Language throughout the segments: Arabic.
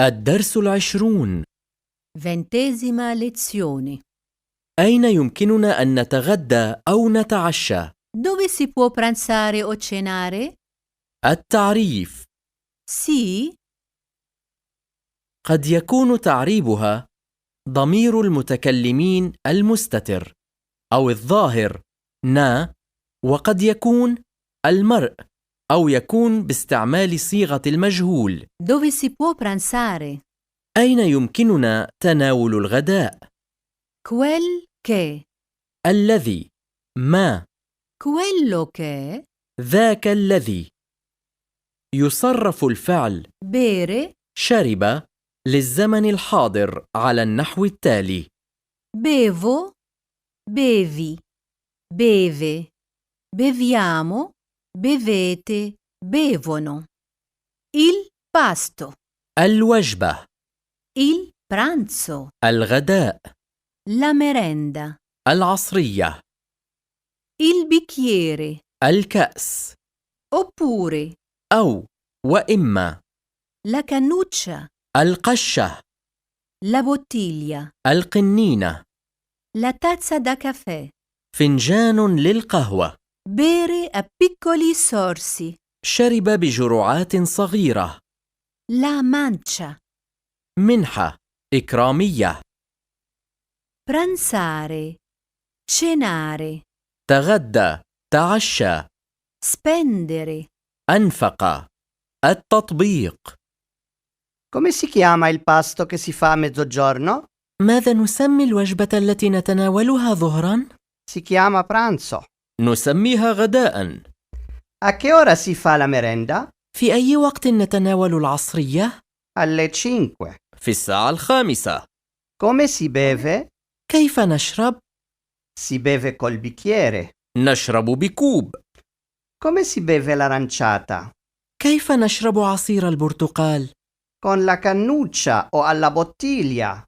الدرس 20. Ventesima lezione. أين يمكننا أن نتغدى أو نتعشى؟ Dove si può pranzare o cenare? التعريف. Sì, قد يكون تعريبها ضمير المتكلمين المستتر أو الظاهر نا، وقد يكون المرء أو يكون باستعمال صيغة المجهول. dove si può pranzare? أين يمكننا تناول الغداء؟ Quel che, الذي، ما، quello che, ذاك الذي. يصرف الفعل bere, شرب للزمن الحاضر على النحو التالي: bevo, bevi, beve, beviamo, bevete, bevono. Il pasto, الوجبة، il pranzo, الغداء، la merenda, العصرية، il bicchiere, الكأس، oppure أو وإما، la cannuccia, القشة، la bottiglia, القنينة، la tazza da caffè. فنجان للقهوة. Bere a piccoli sorsi. شرب بجرعات صغيرة. La mancia. منحة إكرامية. Pranzare. Cenare. تغدى، تعشى، Spendere. أنفق. التطبيق. Come si chiama il pasto che si fa a mezzogiorno? ماذا نسمي الوجبة التي نتناولها ظهرا؟ Si chiama pranzo. نسميها غداء. A che ora si fa la merenda? في أي وقت نتناول العصرية؟ Alle 5. في الساعة 5. Come si beve? كيف نشرب؟ Si beve col bicchiere. نشرب بكوب. Come si beve l'aranciata? كيف نشرب عصير البرتقال؟ Con la cannuccia o alla bottiglia?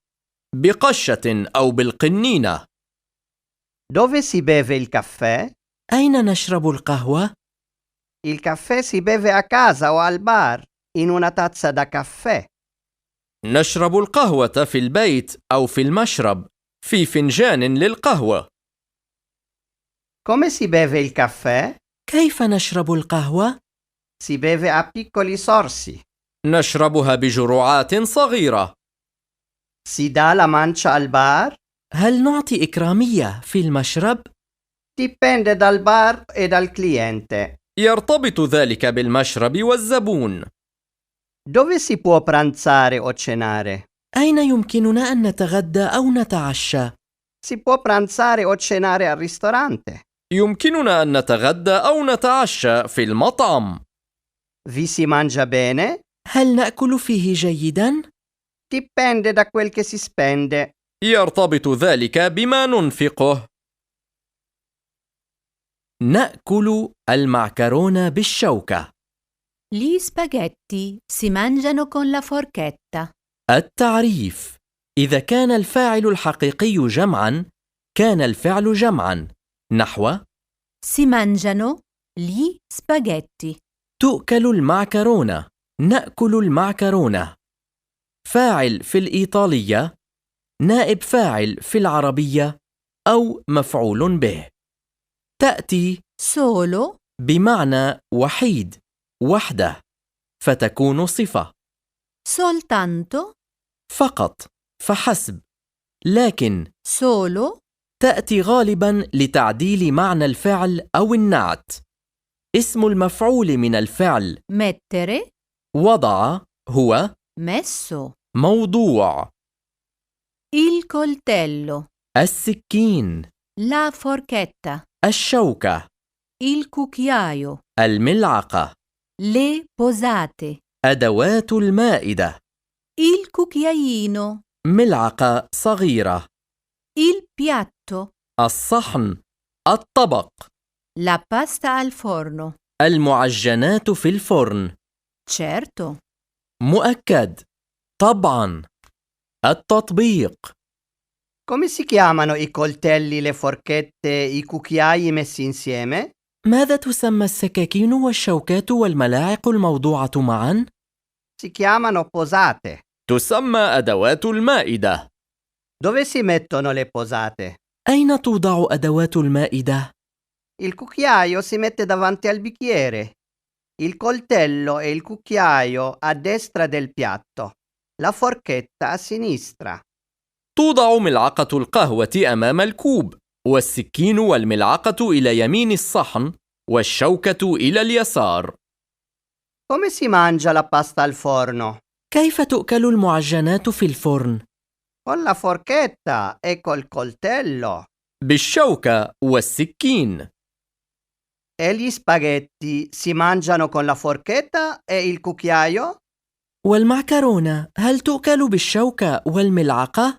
بقشة أو بالقنينة. Dove si beve il caffè? أين نشرب القهوة؟ Il caffè si beve a casa o al bar, in una tazza da caffè. نشرب القهوة في البيت أو في المشرب في فنجان للقهوة. Come si beve il caffè? كيف نشرب القهوة؟ Si beve a piccoli sorsi. نشربها بجرعات صغيرة. Si dà la mancia al bar? هل نعطي إكرامية في المشرب؟ Dipende dal bar e dal cliente. يرتبط ذلك بالمشرب والزبون. Dove si può pranzare o cenare? أين يمكننا أن نتغدى أو نتعشى؟ Si può pranzare o cenare al ristorante. يمكننا أن نتغدى أو نتعشى في المطعم. Vi si mangia bene? هل نأكل فيه جيداً؟ Dipende da quel che si spende. يرتبط ذلك بما ننفقه. نأكل المعكرونة بالشوكة. Gli spaghetti si mangiano con la forchetta. التعريف: إذا كان الفاعل الحقيقي جمعاً كان الفعل جمعاً، نحو Si mangiano gli spaghetti. تؤكل المعكرونة، نأكل المعكرونة. فاعل في الإيطالية، نائب فاعل في العربية، أو مفعول به. تأتي Solo, بمعنى وحيد، وحده، فتكون صفة. soltanto, فقط، فحسب. لكن solo, تأتي غالباً لتعديل معنى الفعل أو النعت. اسم المفعول من الفعل mettere, وضع هو messo. موضوع. Il coltello, السكين، la forchetta, الشوكة، il cucchiaio, الملعقة، le posate, أدوات المائدة، il cucchiaino, ملعقة صغيرة، il piatto, الصحن، الطبق، la pasta al forno. المعجنات في الفرن. Certo. مؤكد، طبعاً. التطبيق: Come si chiamano i coltelli, le forchette, i cucchiai messi insieme? ماذا تسمى السكاكين والشوكات والملاعق الموضوعة معاً؟ Si chiamano posate. تسمى أدوات المائدة. Dove si mettono le posate? أين توضع أدوات المائدة؟ Il cucchiaio si mette davanti al bicchiere. Il coltello e il cucchiaio a destra del piatto. La forchetta a sinistra. توضع ملعقة القهوة أمام الكوب، والسكين والملعقة إلى يمين الصحن، والشوكة إلى اليسار. Come si mangia la pasta al forno? كيف تؤكل المعجنات في الفرن؟ Con la forchetta e col coltello. بالشوكة والسكين. E gli spaghetti si mangiano con la forchetta e il cucchiaio? والمعكرونة هل تؤكل بالشوكة والملعقة؟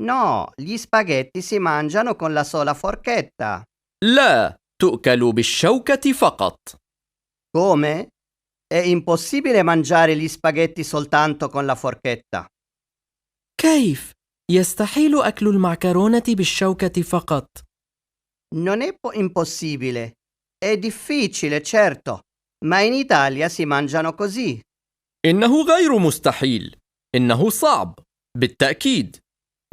No, gli spaghetti si mangiano con la sola forchetta. لا، تؤكل بالشوكة فقط. Come? È impossibile mangiare gli spaghetti soltanto con la forchetta. كيف؟ يستحيل أكل المعكرونة بالشوكة فقط. Non è impossibile. È difficile, certo, ma in Italia si mangiano così. إنه غير مستحيل، إنه صعب بالتأكيد،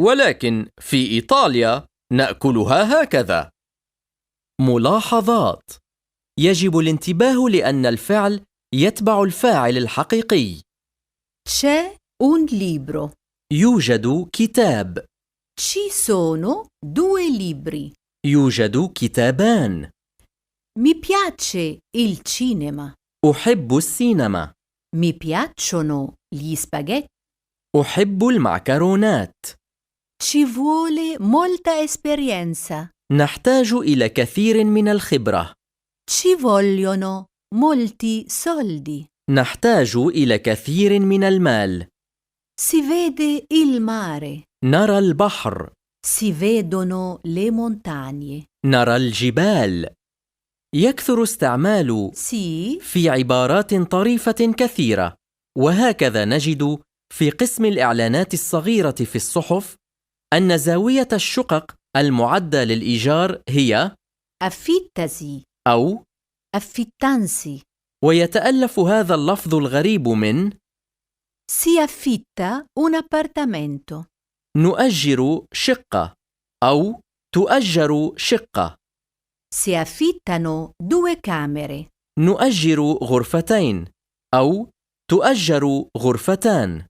ولكن في إيطاليا نأكلها هكذا. ملاحظات: يجب الانتباه لأن الفعل يتبع الفاعل الحقيقي. C'è un libro. يوجد كتاب. Ci sono 2 libri. يوجد كتابان. Mi piace il cinema. أحب السينما. Mi piacciono gli spaghetti. أحب المعكرونات. Ci vuole molta esperienza. نحتاج إلى كثير من الخبرة. Ci vogliono molti soldi. نحتاج إلى كثير من المال. Si vede il mare. نرى البحر. Si vedono le montagne. نرى الجبال. يكثر استعمال Si في عبارات طريفة كثيرة، وهكذا نجد في قسم الإعلانات الصغيرة في الصحف أن زاوية الشقق المعدة للإيجار هي affittasi. أو Affittansi. ويتألف هذا اللفظ الغريب من Si affitta un appartamento. نؤجر شقة أو تؤجر شقة. Si affittano 2 camere. نؤجر غرفتين أو تؤجر غرفتان.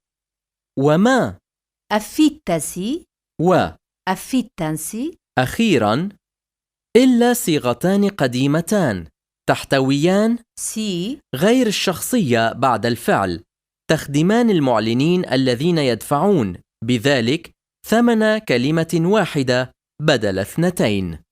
وما Affittasi. Affittansi. أخيراً إلا صيغتان قديمتان تحتويان Si غير الشخصية بعد الفعل، تخدمان المعلنين الذين يدفعون بذلك ثمن كلمة واحدة بدل 2.